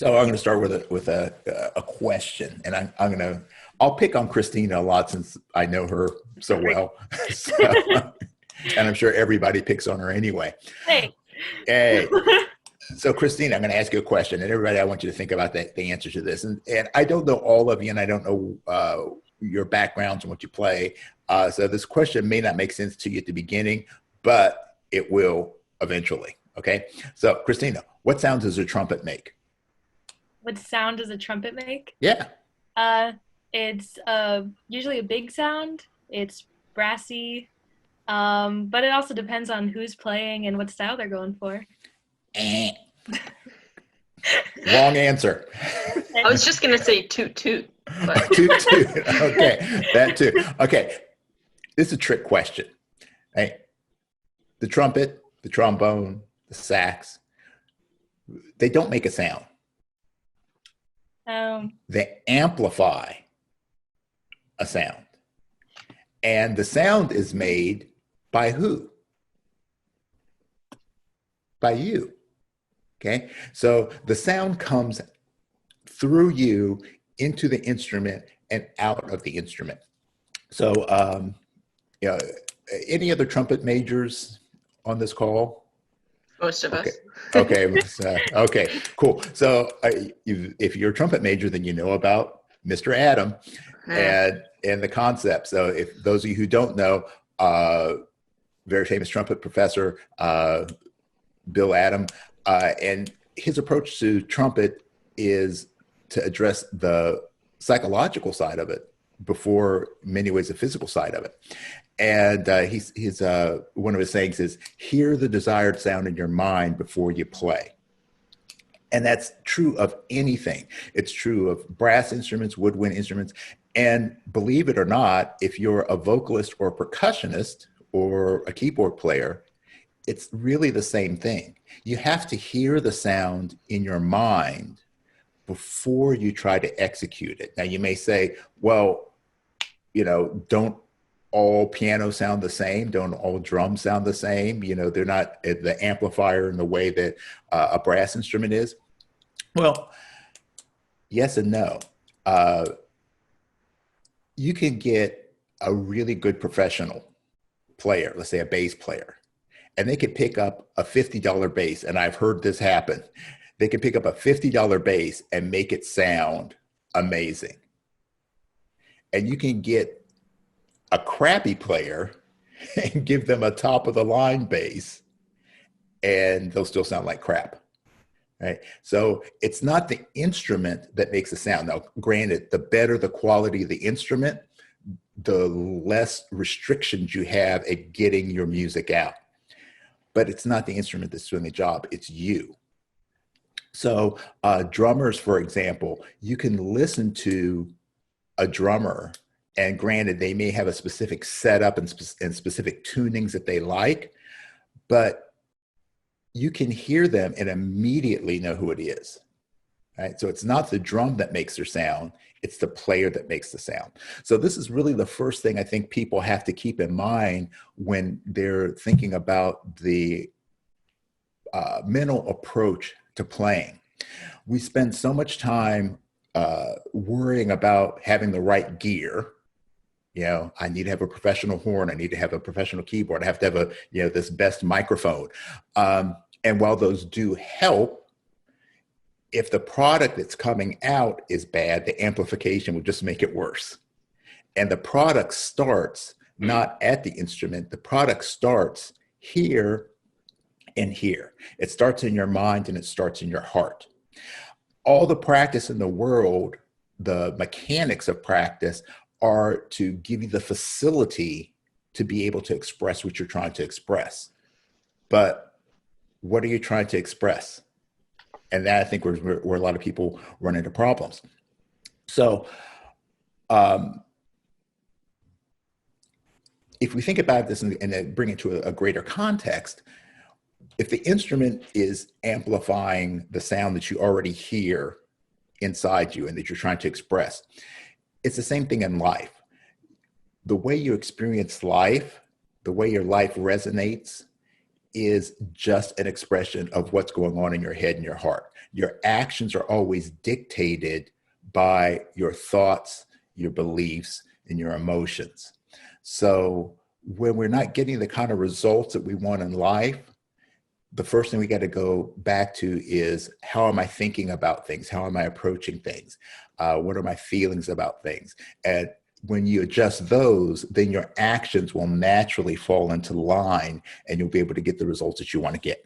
So I'm going to start with a question, and I'll pick on Christina a lot since I know her so Great. well. So, and I'm sure everybody picks on her anyway. Hey. Hey, so Christina, I'm going to ask you a question, and everybody, I want you to think about the answer to this. And I don't know all of you, and I don't know your backgrounds and what you play. So this question may not make sense to you at the beginning, but it will eventually. Okay. So Christina, what sound does a trumpet make? What sound does a trumpet make? Yeah. Uh, it's usually a big sound. It's brassy, but it also depends on who's playing and what style they're going for. Eh. Wrong answer. I was just gonna say toot toot, but Toot toot. Okay, that too. Okay, this is a trick question. Hey, the trumpet, the trombone, the sax, they don't make a sound. Um, They amplify a sound. And the sound is made by who? By you. Okay, so the sound comes through you into the instrument and out of the instrument. So, you know, any other trumpet majors on this call? most of Okay. us. Okay. Okay. Cool. So, if you're a trumpet major, then you know about Mr. Adam Yeah. and the concept. So, if those of you who don't know, very famous trumpet professor, Bill Adam, and his approach to trumpet is to address the psychological side of it before many ways the physical side of it. And he's one of his sayings is, hear the desired sound in your mind before you play. And that's true of anything. It's true of brass instruments, woodwind instruments. And believe it or not, if you're a vocalist or a percussionist or a keyboard player, it's really the same thing. You have to hear the sound in your mind before you try to execute it. Now, you may say, well, don't all pianos sound the same? Don't all drums sound the same? They're not the amplifier in the way that a brass instrument is. Well, yes and no. You can get a really good professional player, let's say a bass player, and they could pick up a $50 bass, and I've heard this happen. They can pick up a $50 bass and make it sound amazing. And you can get a crappy player and give them a top of the line bass, and they'll still sound like crap. Right. So it's not the instrument that makes the sound. Now, granted, the better the quality of the instrument, the less restrictions you have at getting your music out. But it's not the instrument that's doing the job, it's you. So drummers, for example, you can listen to a drummer, and granted, they may have a specific setup and specific tunings that they like, but you can hear them and immediately know who it is. Right? So it's not the drum that makes their sound, it's the player that makes the sound. So this is really the first thing I think people have to keep in mind when they're thinking about the mental approach to playing. We spend so much time worrying about having the right gear. I need to have a professional horn. I need to have a professional keyboard. I have to have this best microphone. And while those do help, if the product that's coming out is bad, the amplification will just make it worse. And the product starts not at the instrument. The product starts here and here. It starts in your mind and it starts in your heart. All the practice in the world, the mechanics of practice, are to give you the facility to be able to express what you're trying to express. But what are you trying to express? And that, I think, where a lot of people run into problems. So if we think about this and then bring it to a greater context, if the instrument is amplifying the sound that you already hear inside you and that you're trying to express, it's the same thing in life. The way you experience life, the way your life resonates, is just an expression of what's going on in your head and your heart. Your actions are always dictated by your thoughts, your beliefs, and your emotions. So when we're not getting the kind of results that we want in life, the first thing we got to go back to is, how am I thinking about things? How am I approaching things? What are my feelings about things? And when you adjust those, then your actions will naturally fall into line and you'll be able to get the results that you want to get.